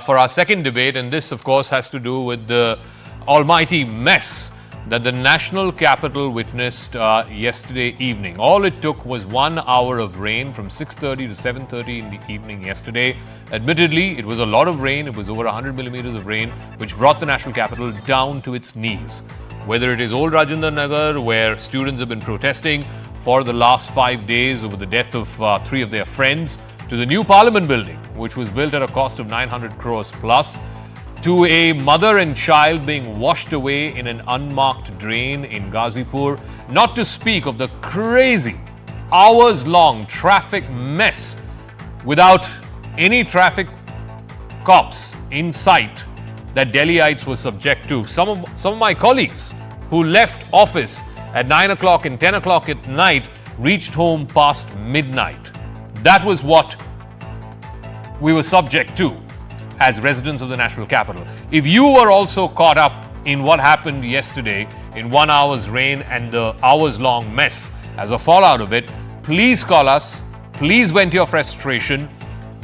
for our second debate, and this, of course, has to do with the almighty mess that the national capital witnessed yesterday evening. All it took was 1 hour of rain from 6:30 to 7:30 in the evening yesterday. Admittedly, it was a lot of rain. It was over 100 millimeters of rain, which brought the national capital down to its knees. Whether it is Old Rajendra Nagar, where students have been protesting for the last 5 days over the death of 3 of their friends, to the new Parliament building, which was built at a cost of 900 crores plus, to a mother and child being washed away in an unmarked drain in Ghazipur, not to speak of the crazy hours-long traffic mess without any traffic cops in sight that Delhiites were subject to. Some of my colleagues who left office at 9 o'clock and 10 o'clock at night reached home past midnight. That was what we were subject to as residents of the national capital. If you were also caught up in what happened yesterday in 1 hour's rain and the hours-long mess as a fallout of it, please call us, please vent your frustration,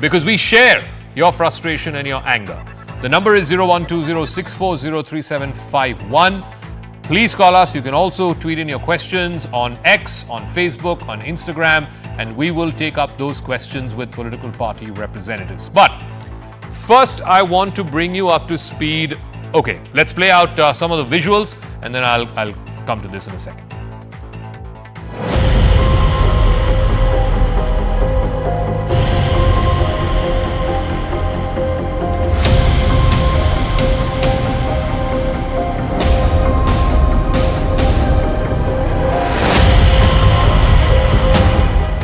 because we share your frustration and your anger. The number is 0120-640-3751. Please call us. You can also tweet in your questions on X, on Facebook, on Instagram, and we will take up those questions with political party representatives. But first, I want to bring you up to speed. Okay, let's play out some of the visuals, and then I'll come to this in a second.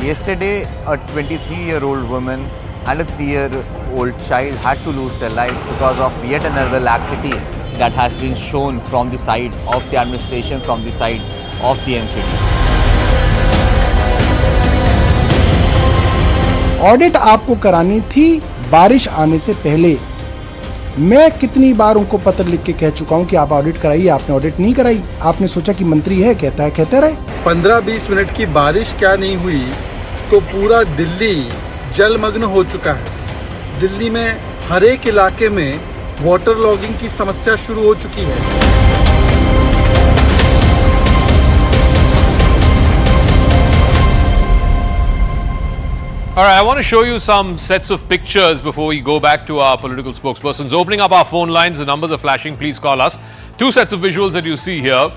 Yesterday, a 23-year-old woman and a 3-year-old child had to lose their lives because of yet another laxity that has been shown from the side of the administration, from the side of the MCD. Audit आपको करानी थी बारिश आने से पहले। मैं कितनी बार उनको पत्र लिख के कह चुका हूं कि आप ऑडिट कराइए, आपने ऑडिट नहीं कराई। आपने सोचा कि मंत्री है, कहता है कहते रहे। 15-20 मिनट की बारिश क्या नहीं हुई तो पूरा दिल्ली जलमग्न हो चुका है। दिल्ली में हर एक इलाके में वाटर लॉगिंग की समस्या शुरू हो चुकी है। All right, I want to show you some sets of pictures before we go back to our political spokespersons. Opening up our phone lines, the numbers are flashing. Please call us. 2 sets of visuals that you see here.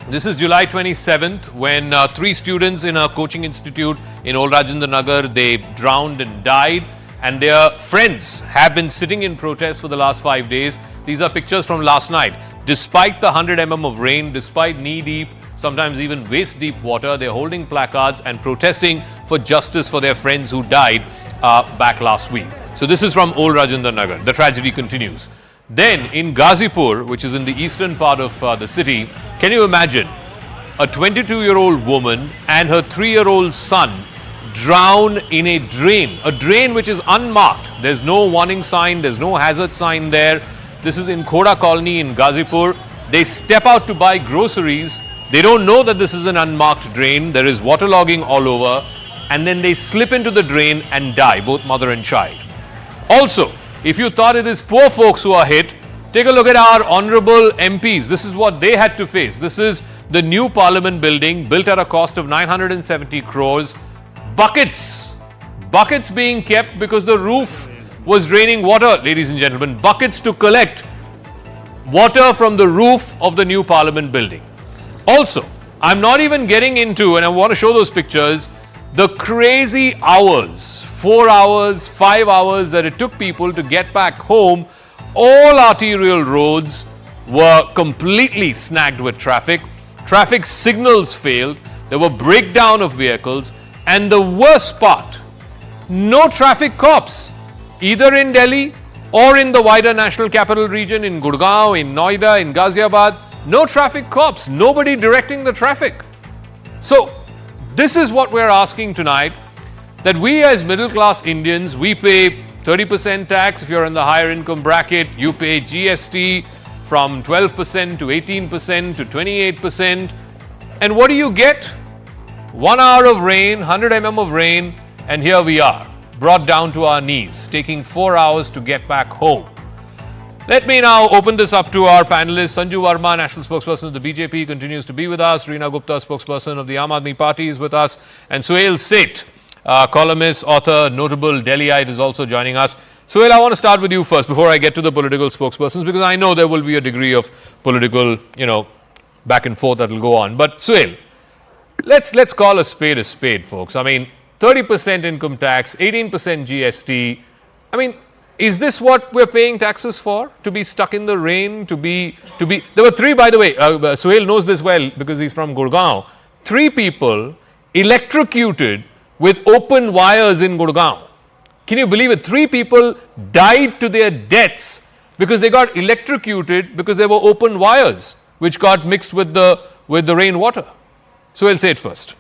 This is July 27th when 3 students in a coaching institute in Old Rajendra Nagar, they drowned and died, and their friends have been sitting in protest for the last 5 days. These are pictures from last night. Despite the 100 mm of rain, despite knee-deep, sometimes even waist-deep water, they're holding placards and protesting for justice for their friends who died back last week. So this is from Old Rajendra Nagar. The tragedy continues. Then in Ghazipur, which is in the eastern part of the city, can you imagine a 22-year-old woman and her 3-year-old son drown in a drain which is unmarked. There's no warning sign, there's no hazard sign there. This is in Khoda Colony in Ghazipur. They step out to buy groceries. They don't know that this is an unmarked drain. There is waterlogging all over, and then they slip into the drain and die, both mother and child. Also, if you thought it is poor folks who are hit, take a look at our honorable MPs. This is what they had to face. This is the new Parliament building built at a cost of 970 crores. Buckets being kept because the roof was draining water, ladies and gentlemen. Buckets to collect water from the roof of the new Parliament building. Also, I'm not even getting into, and I want to show those pictures, the crazy hours, 4 hours, 5 hours that it took people to get back home. All arterial roads were completely snagged with traffic. Traffic signals failed. There were breakdown of vehicles. And the worst part, no traffic cops, either in Delhi or in the wider national capital region, in Gurgaon, in Noida, in Ghaziabad. No traffic cops, nobody directing the traffic. So, this is what we're asking tonight, that we as middle class Indians, we pay 30% tax if you're in the higher income bracket, you pay GST from 12% to 18% to 28%. And what do you get? 1 hour of rain, 100 mm of rain, and here we are. brought down to our knees, taking 4 hours to get back home. Let me now open this up to our panelists. Sanju Verma, National Spokesperson of the BJP, continues to be with us. Reena Gupta, Spokesperson of the Aam Aadmi Party, is with us. And Suhail Seth, columnist, author, notable Delhiite, is also joining us. Suhail, I want to start with you first before I get to the political spokespersons, because I know there will be a degree of political, back and forth that will go on. But Suhail, let's call a spade, folks. I mean, 30% income tax, 18% GST. I mean, is this what we're paying taxes for? To be stuck in the rain, to be. There were three, by the way. Suhail knows this well because he's from Gurgaon. 3 people electrocuted with open wires in Gurgaon. Can you believe it? 3 people died to their deaths because they got electrocuted because there were open wires which got mixed with the rainwater. So I'll say it first.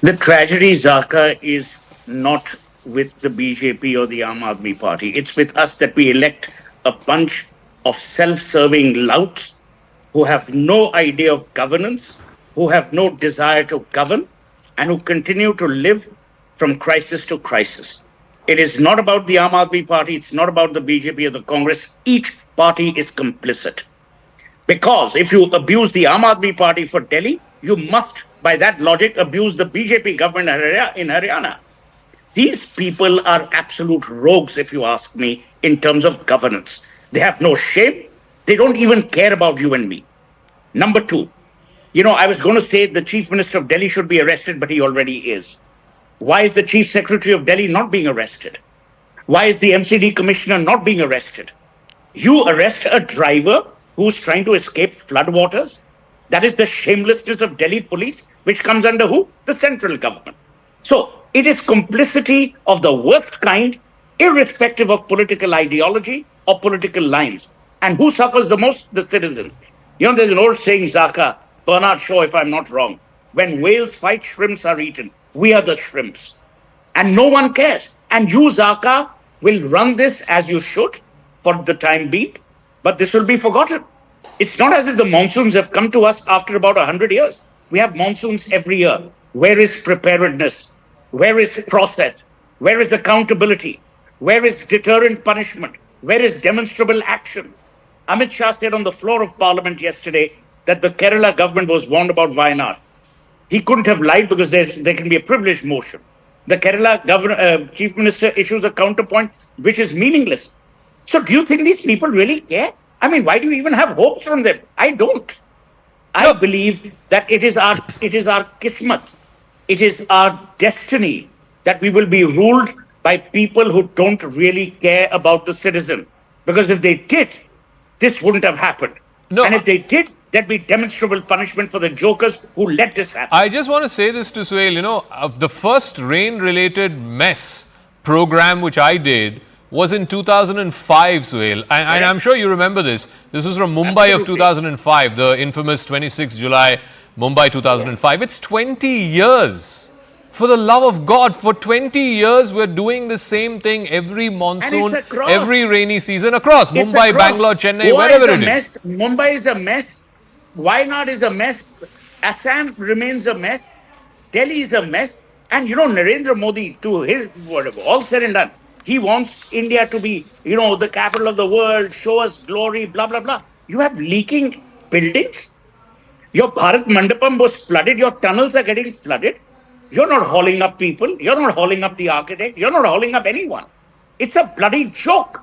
The tragedy, Zaka, is not with the BJP or the Aam Aadmi Party. It's with us that we elect a bunch of self-serving louts who have no idea of governance, who have no desire to govern, and who continue to live from crisis to crisis. It is not about the Aam Aadmi Party. It's not about the BJP or the Congress. Each party is complicit. Because if you abuse the Aam Aadmi Party for Delhi, you must, by that logic, abuse the BJP government in Haryana. These people are absolute rogues, if you ask me, in terms of governance. They have no shame. They don't even care about you and me. Number 2, I was going to say the Chief Minister of Delhi should be arrested, but he already is. Why is the Chief Secretary of Delhi not being arrested? Why is the MCD Commissioner not being arrested? You arrest a driver who's trying to escape floodwaters? That is the shamelessness of Delhi police, which comes under who? The central government. So it is complicity of the worst kind, irrespective of political ideology or political lines. And who suffers the most? The citizens. There's an old saying, Zaka, Bernard Shaw, if I'm not wrong, when whales fight, shrimps are eaten. We are the shrimps. And no one cares. And you, Zaka, will run this as you should for the time being, but this will be forgotten. It's not as if the monsoons have come to us after about 100 years. We have monsoons every year. Where is preparedness? Where is process? Where is accountability? Where is deterrent punishment? Where is demonstrable action? Amit Shah said on the floor of Parliament yesterday that the Kerala government was warned about Wayanad. He couldn't have lied because there can be a privileged motion. The Kerala Chief Minister issues a counterpoint which is meaningless. So do you think these people really care? I mean, why do you even have hopes from them? I don't. I believe that it is our kismat. It is our destiny that we will be ruled by people who don't really care about the citizen. Because if they did, this wouldn't have happened. No. And if they did, there'd be demonstrable punishment for the jokers who let this happen. I just want to say this to Suhail, the first rain-related mess program which I did was in 2005, Suhail. And I'm sure you remember this. This was from Mumbai of 2005, the infamous 26 July, Mumbai 2005. Yes. It's 20 years. For the love of God, for 20 years, we're doing the same thing every monsoon, every rainy season across. Mumbai, Bangalore, Chennai, wherever it is. Mumbai is a mess. Wayanad is a mess. Assam remains a mess. Delhi is a mess. And Narendra Modi, to his whatever, all said and done, he wants India to be, the capital of the world, show us glory, blah, blah, blah. You have leaking buildings. Your Bharat Mandapam was flooded. Your tunnels are getting flooded. You're not hauling up people. You're not hauling up the architect. You're not hauling up anyone. It's a bloody joke.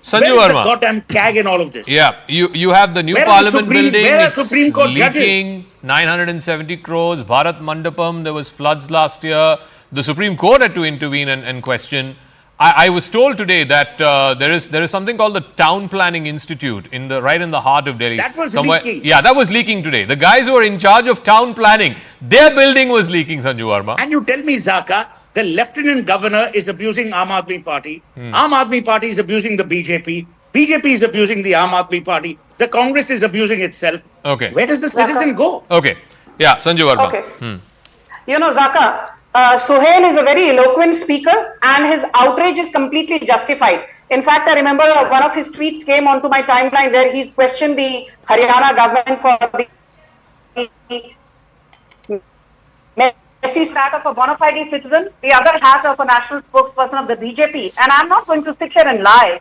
Sanju Where's Verma. the goddamn CAG in all of this? Yeah, you have the new Parliament building. It's Supreme Court leaking judges? 970 crores. Bharat Mandapam, there was floods last year. The Supreme Court had to intervene and question. I was told today that there is something called the Town Planning Institute right in the heart of Delhi. That was leaking. Yeah, that was leaking today. The guys who are in charge of town planning, their building was leaking, Sanju Verma. And you tell me, Zaka, the Lieutenant Governor is abusing Aam Aadmi Party. Aam Aadmi Party is abusing the BJP. BJP is abusing the Aam Aadmi Party. The Congress is abusing itself. Okay. Where does the citizen go? Okay. Yeah, Sanju Verma. Okay. Zaka, Suhail is a very eloquent speaker and his outrage is completely justified. In fact, I remember one of his tweets came onto my timeline where he's questioned the Haryana government for the SC stat of a bona fide citizen, the other hat of a national spokesperson of the BJP. And I'm not going to sit here and lie.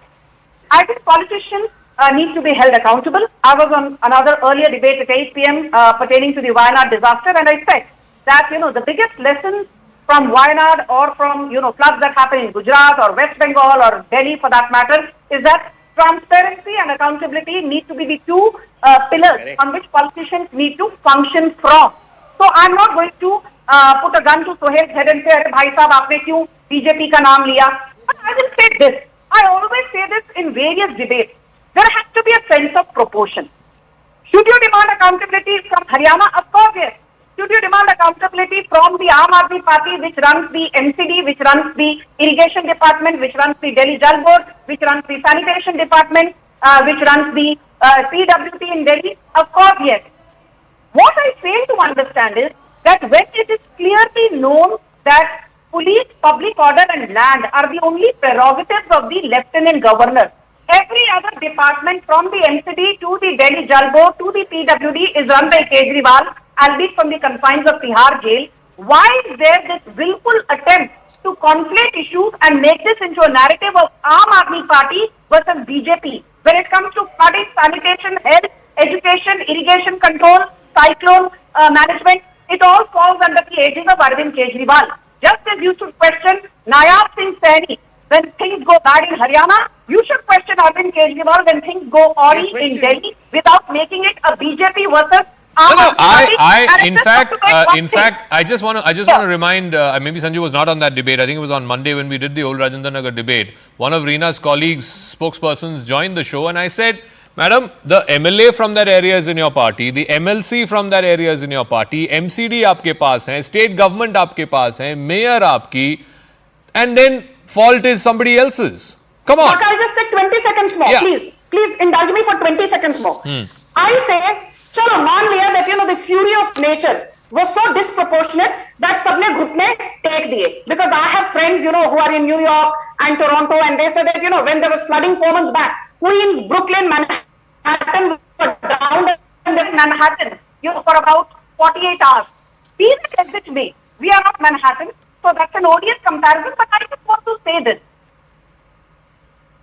I think politicians need to be held accountable. I was on another earlier debate at 8 p.m. Pertaining to the Wayanad disaster, and I said that, the biggest lessons from Wayanad or from, floods that happen in Gujarat or West Bengal or Delhi for that matter is that transparency and accountability need to be the two pillars on which politicians need to function from. So I'm not going to put a gun to Sohail's head and say, "Bhai sahab, aapne kyun BJP ka naam liya?" But I will say this. I always say this in various debates. There has to be a sense of proportion. Should you demand accountability from Haryana? Of course, yes. Should you demand accountability from the Aam Aadmi Party, which runs the MCD, which runs the irrigation department, which runs the Delhi Jal Board, which runs the sanitation department, which runs the PWT in Delhi? Of course, yes. What I fail to understand is that when it is clearly known that police, public order and land are the only prerogatives of the Lieutenant Governor, every other department from the MCD to the Delhi Jal Board to the PWD is run by Kejriwal, albeit from the confines of Tihar jail. Why is there this willful attempt to conflate issues and make this into a narrative of Aam Aadmi Party versus BJP? When it comes to flooding, sanitation, health, education, irrigation control, cyclone management, it all falls under the aegis of Arvind Kejriwal. Just as you should question Nayab Singh Saini when things go bad in Haryana, you should question Arvind Kejriwal when things go awry in Delhi without making it a BJP versus Aam Aadmi Party. In fact, I just want to remind, maybe Sanju was not on that debate. I think it was on Monday when we did the old Rajendra Nagar debate. One of Reena's colleagues, spokespersons, joined the show, and I said, "Madam, the MLA from that area is in your party, the MLC from that area is in your party, MCD आपके पास है, state government आपके पास है, mayor आपकी, and then fault is somebody else's. Come on." I'll just take 20 seconds more, Please indulge me for 20 seconds more. I say, chalo, मान लिया that, the fury of nature was so disproportionate that सबने घुटने take दिए. Because I have friends, who are in New York and Toronto, and they said that, when there was flooding 4 months back, Queens, Brooklyn, Manhattan were down in Manhattan, for about 48 hours. Be it as it may, we are not Manhattan, so that's an odious comparison, but I just want to say this.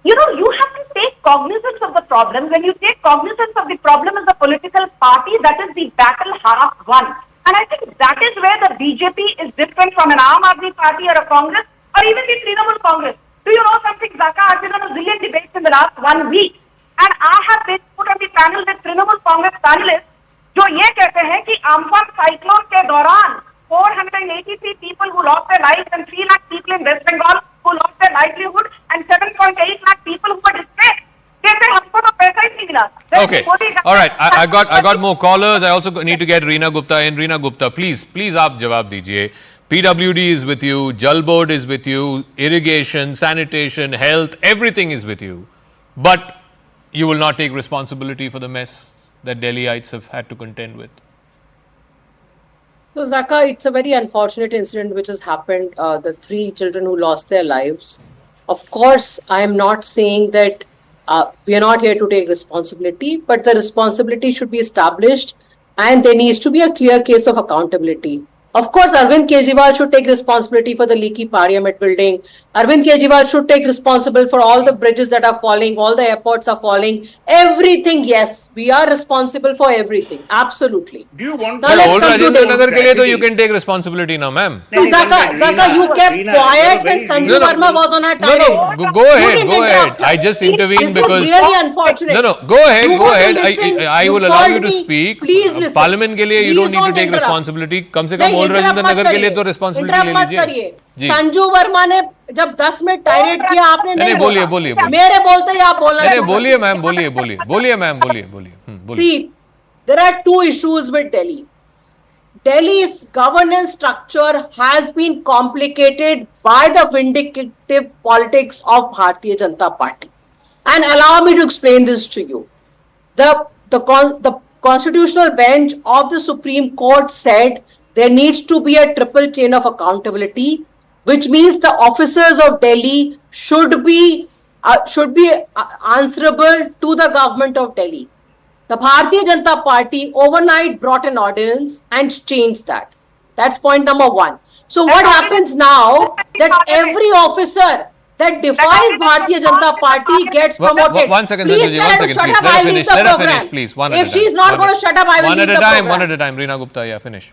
You have to take cognizance of the problem. When you take cognizance of the problem as a political party, that is the battle half won. And I think that is where the BJP is different from an Aam Aadmi Party or a Congress or even the Trinamool Congress. Do you know something, Zaka? I've been on a zillion debates in the last 1 week. And I have been put on the panel with Trinamool Congress panelists जो ये कहते हैं कि Amphan cyclone के दौरान 483 people who lost their lives and 3 lakh people in West Bengal who lost their livelihood and 7.8 lakh people who were displaced. कहते हैं हमको तो पैसा ही नहीं मिला. Okay, all right. I got more callers. I also need to get Reena Gupta in. Reena Gupta, please आप जवाब दीजिए. PWD is with you, Jal Board is with you, irrigation, sanitation, health, everything is with you. But you will not take responsibility for the mess that Delhiites have had to contend with. So, Zaka, it's a very unfortunate incident which has happened. The 3 children who lost their lives. Of course, I am not saying that we are not here to take responsibility, but the responsibility should be established and there needs to be a clear case of accountability. Of course, Arvind Kejriwal should take responsibility for the leaky Parliament building. Arvind Kejriwal should take responsibility for all the bridges that are falling, all the airports are falling. Everything, yes. We are responsible for everything. Absolutely. Do you want now let's come to Delhi. Nagar ke liye to you can take responsibility now, ma'am. Zaka, you kept quiet when Sanju Verma was on her tirade. No, go ahead. I just intervened because... This is really unfortunate. No, go ahead. I will allow you to speak. Please listen. Parliament ke liye you don't need to take responsibility. Kam se kam रजनींद्र नगर के लिए तो responsibility ले लीजिए. संजू वर्मा ने जब 10 minute टायरेट किया आपने नहीं बोलिए मेरे बोलते ही आप बोलना नहीं बोलिए मैम बोलिए. See, there are 2 issues with Delhi. Delhi's governance structure has been complicated by the vindictive politics of Bharatiya Janata Party. And allow me to explain this to you. The constitutional bench of the Supreme Court said there needs to be a triple chain of accountability, which means the officers of Delhi should be answerable to the government of Delhi. The Bharatiya Janata Party overnight brought an ordinance and changed that That's point number one. So what happens now that every officer that defies Bharatiya Janata Party gets promoted. One second, please Sanjay, tell one her to second, shut please. up, Let I'll her leave finish. the Let her program. finish, please. One at If a she's time. not going to shut up, I will leave the program. One at a time. Reena Gupta, yeah, finish.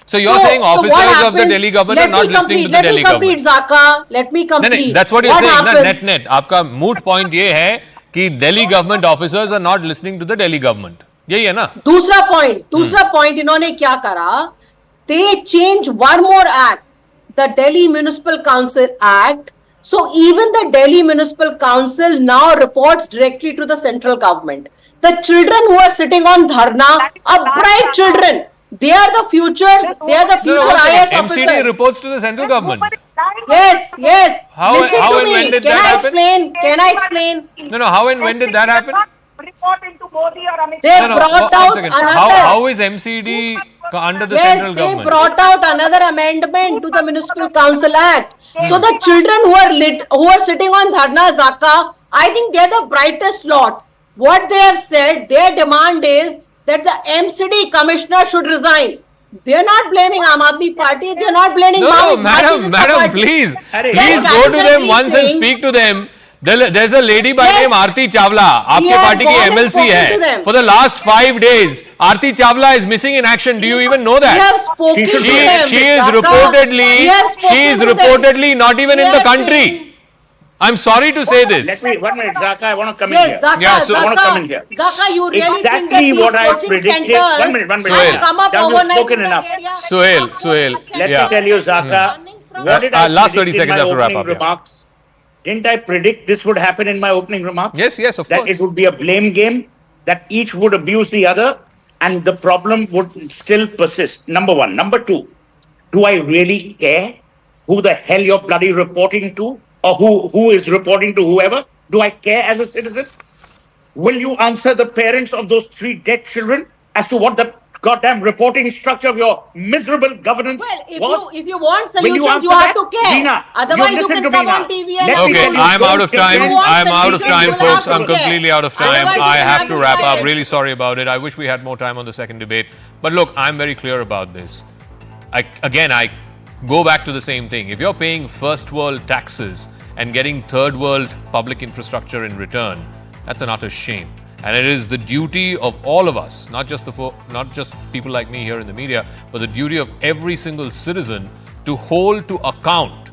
So you're saying what officers of the happens- Delhi government are let not me listening to complete, the Delhi Let me complete, government. Zaka. Let me No, complete. no, that's what you're saying. happens- Net net. आपका moot point ये है कि Delhi government officers are not listening to the Delhi government. यही है ना? दूसरा point इन्होंने क्या करा? They changed one more act, the Delhi Municipal Council Act. So even the Delhi Municipal Council now reports directly to the central government. The children who are sitting on dharna are bright children. They are the futures. They are the future IAS MCD officers. reports to the central government. Yes. How Listen and to me. when did Can that I happen? explain? Can I explain? No, how and when did that happen? Report into Modi or Amit They Shah. brought one out second. another. How is MCD under the Yes, central they government? brought out another amendment to the Municipal Council Act. So the children who are sitting on Dharna Zaka, I think they are the brightest lot. What they have said, their demand is that the MCD commissioner should resign. They are not blaming Aam Aadmi Party. They are not blaming No, Bharatiya Janata madam, Party. please They go to them categorically once and saying- speak to them. There's a lady by Yes. name Aarti Chawla. आपके have party की gone and MLC spoken है. to them. For the last 5 days, Aarti Chawla is missing in action. Do you even know We that? have spoken She- to She them. she is Zaka. reportedly We have spoken to them. not even We in the are country. saying- I'm sorry to say this. Let me, 1 minute, Zaka, I want to come in Yes, here. Zaka, Yeah, so- I want to come in here. Zaka, you really think that Exactly these what I coaching predicted. centers 1 minute. Suhail. have come up Now you've overnight spoken in that enough. area? Suhail, Let yeah. me tell you, Zaka, what did I last 30 predict in seconds my have to wrap opening up, yeah. remarks? Didn't I predict this would happen in my opening remarks? Yes, of that course. it would be a blame game, that each would abuse the other, and the problem would still persist. Number one. Number two, do I really care who the hell you're bloody reporting to, or who is reporting to whoever? Do I care as a citizen? Will you answer the parents of those 3 dead children as to what the goddamn reporting structure of your miserable governance Well, was? if you want Will you solutions, you answer have that? to care. Reena, Otherwise, you listen can to me come now. on TV and Let me Okay, tell you, I'm out of don't time. take want I'm out of solutions, time, you will folks. have I'm to care. completely out of time. Otherwise, you I can have have to this wrap up. debate. Really sorry about it. I wish we had more time on the second debate. But look, I'm very clear about this. I go back to the same thing. If you're paying first world taxes and getting third world public infrastructure in return, that's an utter shame. And it is the duty of all of us, not just people like me here in the media, but the duty of every single citizen to hold to account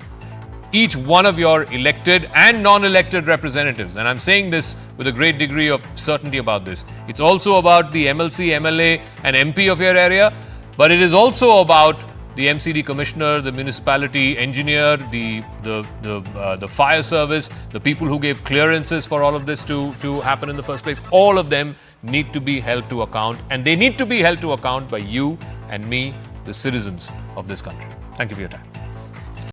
each one of your elected and non-elected representatives. And I'm saying this with a great degree of certainty about this. It's also about the MLC, MLA, and MP of your area, but it is also about the MCD commissioner, the municipality engineer, the fire service, the people who gave clearances for all of this to happen in the first place. All of them need to be held to account, and they need to be held to account by you and me, the citizens of this country. Thank you for your time.